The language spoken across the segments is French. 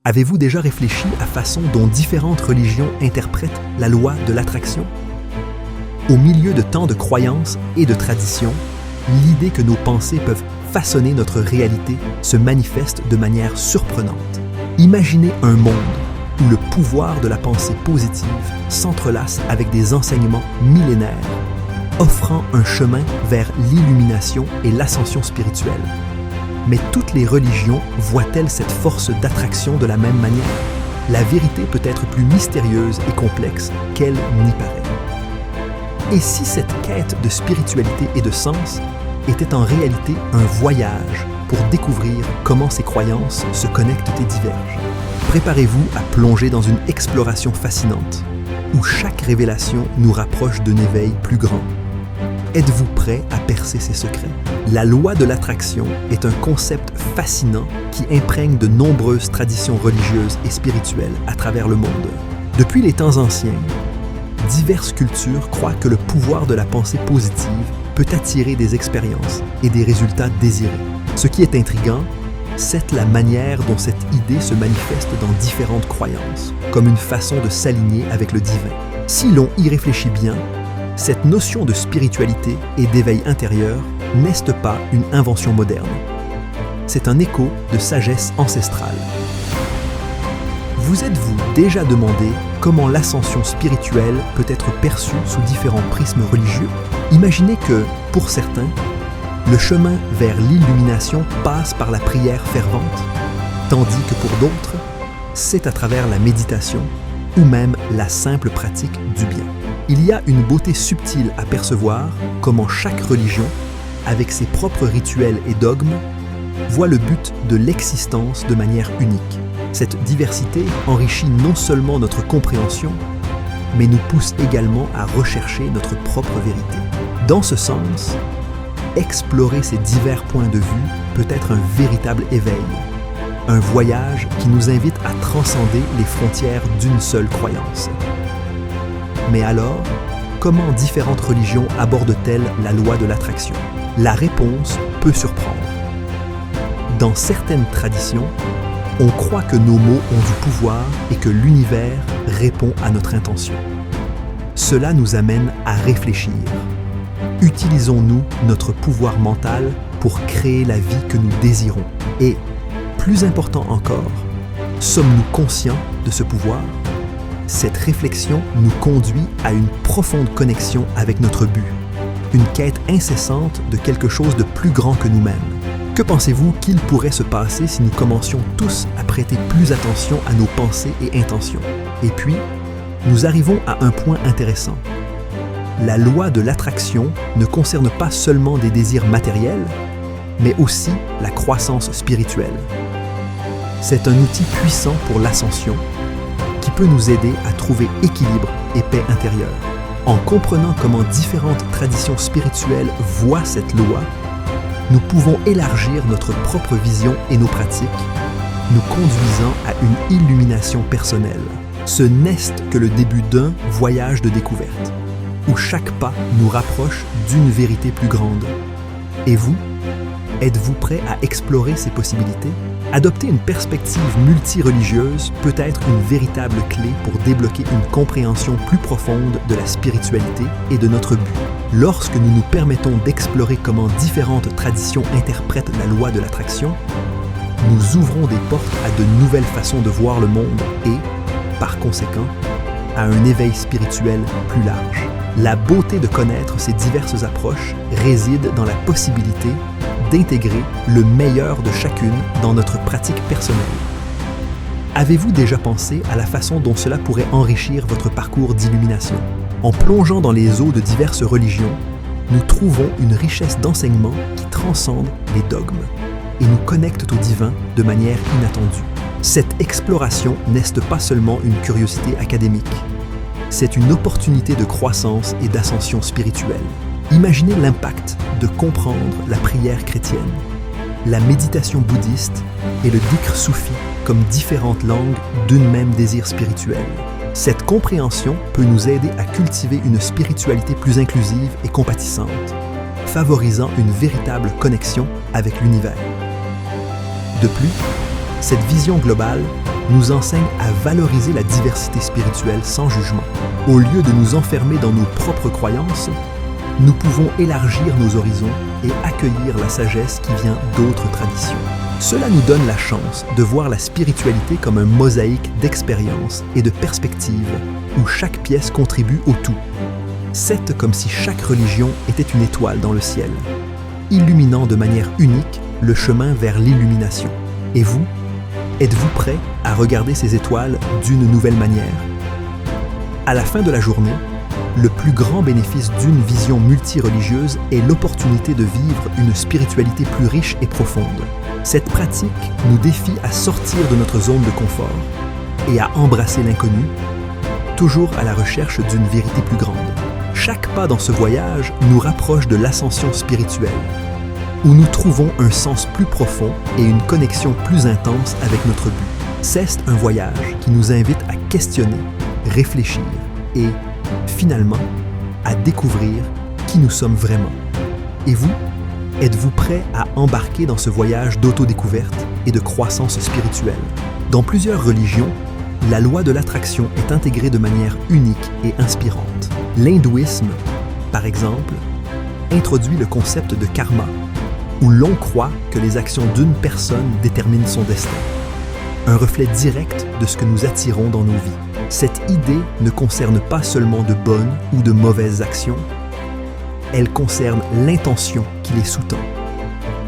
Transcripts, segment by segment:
Avez-vous déjà réfléchi à la façon dont différentes religions interprètent la loi de l'attraction? Au milieu de tant de croyances et de traditions, l'idée que nos pensées peuvent façonner notre réalité se manifeste de manière surprenante. Imaginez un monde où le pouvoir de la pensée positive s'entrelace avec des enseignements millénaires, offrant un chemin vers l'illumination et l'ascension spirituelle. Mais toutes les religions voient-elles cette force d'attraction de la même manière? La vérité peut être plus mystérieuse et complexe qu'elle n'y paraît. Et si cette quête de spiritualité et de sens était en réalité un voyage pour découvrir comment ces croyances se connectent et divergent? Préparez-vous à plonger dans une exploration fascinante, où chaque révélation nous rapproche d'un éveil plus grand. Êtes-vous prêt à percer ses secrets? La loi de l'attraction est un concept fascinant qui imprègne de nombreuses traditions religieuses et spirituelles à travers le monde. Depuis les temps anciens, diverses cultures croient que le pouvoir de la pensée positive peut attirer des expériences et des résultats désirés. Ce qui est intriguant, c'est la manière dont cette idée se manifeste dans différentes croyances, comme une façon de s'aligner avec le divin. Si l'on y réfléchit bien, cette notion de spiritualité et d'éveil intérieur n'est pas une invention moderne. C'est un écho de sagesse ancestrale. Vous êtes-vous déjà demandé comment l'ascension spirituelle peut être perçue sous différents prismes religieux? Imaginez que, pour certains, le chemin vers l'illumination passe par la prière fervente, tandis que pour d'autres, c'est à travers la méditation ou même la simple pratique du bien. Il y a une beauté subtile à percevoir comment chaque religion, avec ses propres rituels et dogmes, voit le but de l'existence de manière unique. Cette diversité enrichit non seulement notre compréhension, mais nous pousse également à rechercher notre propre vérité. Dans ce sens, explorer ces divers points de vue peut être un véritable éveil, un voyage qui nous invite à transcender les frontières d'une seule croyance. Mais alors, comment différentes religions abordent-elles la loi de l'attraction? La réponse peut surprendre. Dans certaines traditions, on croit que nos mots ont du pouvoir et que l'univers répond à notre intention. Cela nous amène à réfléchir. Utilisons-nous notre pouvoir mental pour créer la vie que nous désirons? Et, plus important encore, sommes-nous conscients de ce pouvoir? Cette réflexion nous conduit à une profonde connexion avec notre but, une quête incessante de quelque chose de plus grand que nous-mêmes. Que pensez-vous qu'il pourrait se passer si nous commencions tous à prêter plus attention à nos pensées et intentions? Et puis, nous arrivons à un point intéressant. La loi de l'attraction ne concerne pas seulement des désirs matériels, mais aussi la croissance spirituelle. C'est un outil puissant pour l'ascension qui peut nous aider à trouver équilibre et paix intérieure. En comprenant comment différentes traditions spirituelles voient cette loi, nous pouvons élargir notre propre vision et nos pratiques, nous conduisant à une illumination personnelle. Ce n'est que le début d'un voyage de découverte, où chaque pas nous rapproche d'une vérité plus grande. Et vous, êtes-vous prêt à explorer ces possibilités? Adopter une perspective multireligieuse peut être une véritable clé pour débloquer une compréhension plus profonde de la spiritualité et de notre but. Lorsque nous nous permettons d'explorer comment différentes traditions interprètent la loi de l'attraction, nous ouvrons des portes à de nouvelles façons de voir le monde et, par conséquent, à un éveil spirituel plus large. La beauté de connaître ces diverses approches réside dans la possibilité d'intégrer le meilleur de chacune dans notre pratique personnelle. Avez-vous déjà pensé à la façon dont cela pourrait enrichir votre parcours d'illumination? En plongeant dans les eaux de diverses religions, nous trouvons une richesse d'enseignements qui transcendent les dogmes et nous connectent au divin de manière inattendue. Cette exploration n'est pas seulement une curiosité académique, c'est une opportunité de croissance et d'ascension spirituelle. Imaginez l'impact de comprendre la prière chrétienne, la méditation bouddhiste et le dhikr soufi comme différentes langues d'un même désir spirituel. Cette compréhension peut nous aider à cultiver une spiritualité plus inclusive et compatissante, favorisant une véritable connexion avec l'univers. De plus, cette vision globale nous enseigne à valoriser la diversité spirituelle sans jugement. Au lieu de nous enfermer dans nos propres croyances, nous pouvons élargir nos horizons et accueillir la sagesse qui vient d'autres traditions. Cela nous donne la chance de voir la spiritualité comme un mosaïque d'expériences et de perspectives où chaque pièce contribue au tout. C'est comme si chaque religion était une étoile dans le ciel, illuminant de manière unique le chemin vers l'illumination. Et vous, êtes-vous prêt à regarder ces étoiles d'une nouvelle manière? À la fin de la journée, le plus grand bénéfice d'une vision multireligieuse est l'opportunité de vivre une spiritualité plus riche et profonde. Cette pratique nous défie à sortir de notre zone de confort et à embrasser l'inconnu, toujours à la recherche d'une vérité plus grande. Chaque pas dans ce voyage nous rapproche de l'ascension spirituelle, où nous trouvons un sens plus profond et une connexion plus intense avec notre but. C'est un voyage qui nous invite à questionner, réfléchir et, finalement, à découvrir qui nous sommes vraiment. Et vous, êtes-vous prêt à embarquer dans ce voyage d'autodécouverte et de croissance spirituelle? Dans plusieurs religions, la loi de l'attraction est intégrée de manière unique et inspirante. L'hindouisme, par exemple, introduit le concept de karma, où l'on croit que les actions d'une personne déterminent son destin, un reflet direct de ce que nous attirons dans nos vies. Cette idée ne concerne pas seulement de bonnes ou de mauvaises actions, elle concerne l'intention qui les sous-tend.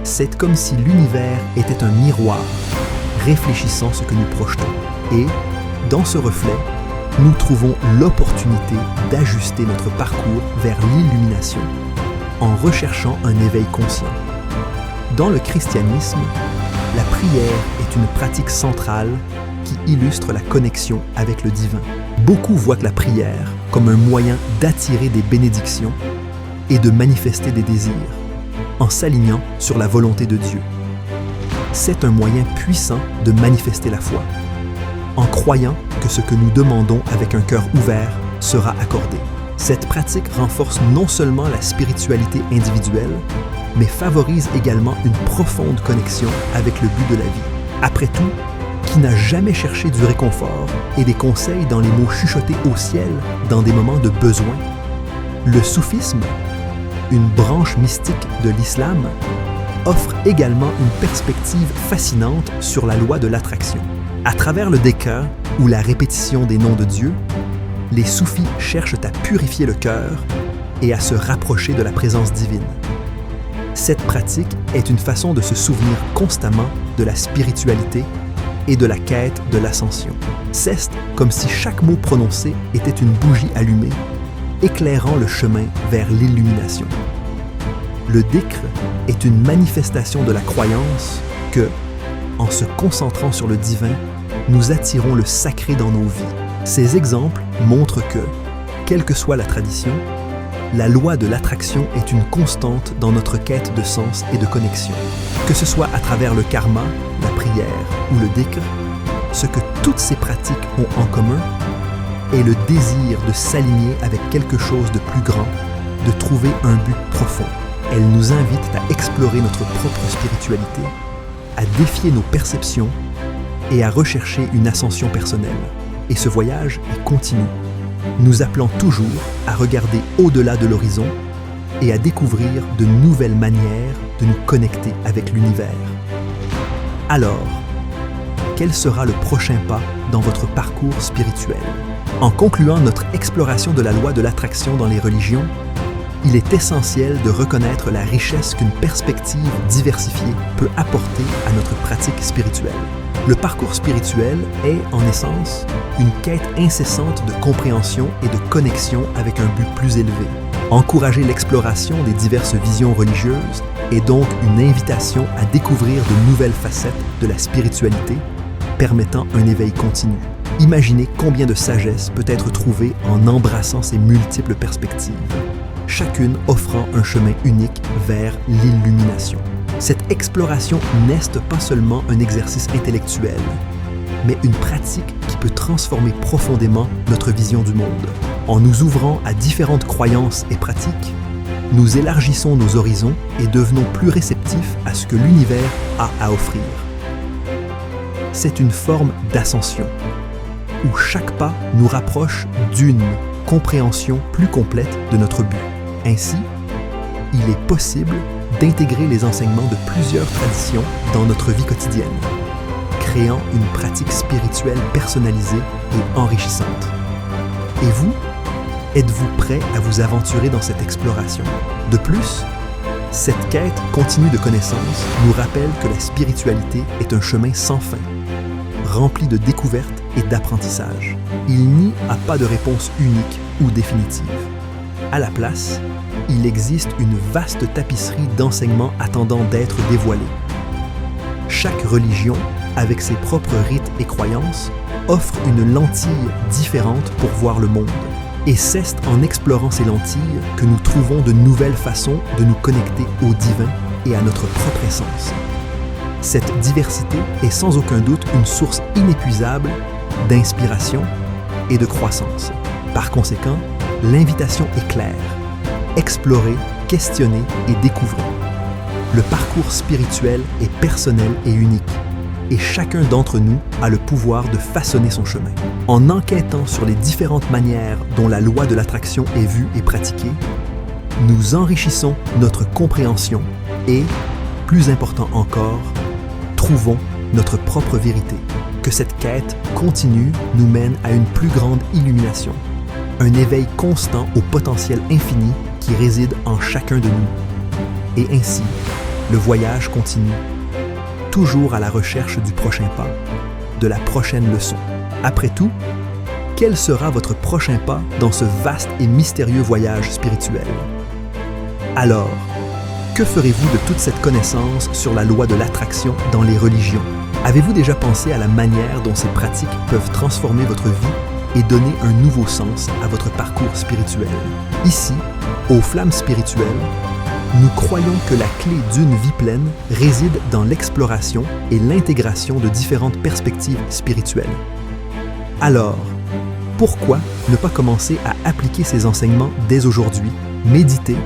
C'est comme si l'univers était un miroir réfléchissant ce que nous projetons. Et, dans ce reflet, nous trouvons l'opportunité d'ajuster notre parcours vers l'illumination en recherchant un éveil conscient. Dans le christianisme, la prière est une pratique centrale qui illustre la connexion avec le divin. Beaucoup voient la prière comme un moyen d'attirer des bénédictions et de manifester des désirs, en s'alignant sur la volonté de Dieu. C'est un moyen puissant de manifester la foi, en croyant que ce que nous demandons avec un cœur ouvert sera accordé. Cette pratique renforce non seulement la spiritualité individuelle, mais favorise également une profonde connexion avec le but de la vie. Après tout, qui n'a jamais cherché du réconfort et des conseils dans les mots chuchotés au ciel dans des moments de besoin? Le soufisme, une branche mystique de l'islam, offre également une perspective fascinante sur la loi de l'attraction. À travers le dhikr ou la répétition des noms de Dieu, les soufis cherchent à purifier le cœur et à se rapprocher de la présence divine. Cette pratique est une façon de se souvenir constamment de la spiritualité et de la quête de l'ascension. C'est comme si chaque mot prononcé était une bougie allumée, éclairant le chemin vers l'illumination. Le dhikr est une manifestation de la croyance que, en se concentrant sur le divin, nous attirons le sacré dans nos vies. Ces exemples montrent que, quelle que soit la tradition, la loi de l'attraction est une constante dans notre quête de sens et de connexion. Que ce soit à travers le karma, la prière ou le dhikr, ce que toutes ces pratiques ont en commun est le désir de s'aligner avec quelque chose de plus grand, de trouver un but profond. Elles nous invitent à explorer notre propre spiritualité, à défier nos perceptions et à rechercher une ascension personnelle. Et ce voyage est continu, nous appelant toujours à regarder au-delà de l'horizon et à découvrir de nouvelles manières de nous connecter avec l'univers. Alors, quel sera le prochain pas dans votre parcours spirituel? En concluant notre exploration de la loi de l'attraction dans les religions, il est essentiel de reconnaître la richesse qu'une perspective diversifiée peut apporter à notre pratique spirituelle. Le parcours spirituel est, en essence, une quête incessante de compréhension et de connexion avec un but plus élevé. Encourager l'exploration des diverses visions religieuses est donc une invitation à découvrir de nouvelles facettes de la spiritualité, permettant un éveil continu. Imaginez combien de sagesse peut être trouvée en embrassant ces multiples perspectives, chacune offrant un chemin unique vers l'illumination. Cette exploration n'est pas seulement un exercice intellectuel, mais une pratique qui peut transformer profondément notre vision du monde. En nous ouvrant à différentes croyances et pratiques, nous élargissons nos horizons et devenons plus réceptifs à ce que l'univers a à offrir. c'est une forme d'ascension, où chaque pas nous rapproche d'une compréhension plus complète de notre but. Ainsi, il est possible d'intégrer les enseignements de plusieurs traditions dans notre vie quotidienne, créant une pratique spirituelle personnalisée et enrichissante. Et vous, êtes-vous prêt à vous aventurer dans cette exploration? De plus, cette quête continue de connaissances nous rappelle que la spiritualité est un chemin sans fin, rempli de découvertes et d'apprentissage. Il n'y a pas de réponse unique ou définitive. À la place, il existe une vaste tapisserie d'enseignements attendant d'être dévoilés. Chaque religion, avec ses propres rites et croyances, offre une lentille différente pour voir le monde. Et c'est en explorant ces lentilles que nous trouvons de nouvelles façons de nous connecter au divin et à notre propre essence. Cette diversité est sans aucun doute une source inépuisable d'inspiration et de croissance. Par conséquent, l'invitation est claire. Explorer, questionner et découvrir. Le parcours spirituel est personnel et unique, et chacun d'entre nous a le pouvoir de façonner son chemin. En enquêtant sur les différentes manières dont la loi de l'attraction est vue et pratiquée, nous enrichissons notre compréhension et, plus important encore, trouvons notre propre vérité. Que cette quête continue nous mène à une plus grande illumination, un éveil constant au potentiel infini qui réside en chacun de nous. Et ainsi, le voyage continue, toujours à la recherche du prochain pas, de la prochaine leçon. Après tout, quel sera votre prochain pas dans ce vaste et mystérieux voyage spirituel? Alors, que ferez-vous de toute cette connaissance sur la loi de l'attraction dans les religions? Avez-vous déjà pensé à la manière dont ces pratiques peuvent transformer votre vie et donner un nouveau sens à votre parcours spirituel? Ici, aux Flammes spirituelles, nous croyons que la clé d'une vie pleine réside dans l'exploration et l'intégration de différentes perspectives spirituelles. Alors, pourquoi ne pas commencer à appliquer ces enseignements dès aujourd'hui? Méditer,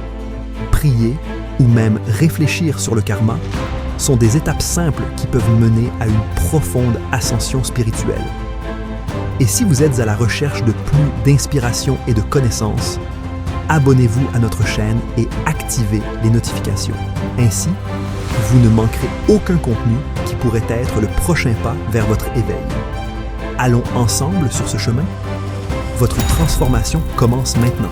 prier ou même réfléchir sur le karma sont des étapes simples qui peuvent mener à une profonde ascension spirituelle. Et si vous êtes à la recherche de plus d'inspiration et de connaissances, abonnez-vous à notre chaîne et activez les notifications. Ainsi, vous ne manquerez aucun contenu qui pourrait être le prochain pas vers votre éveil. Allons ensemble sur ce chemin? Votre transformation commence maintenant.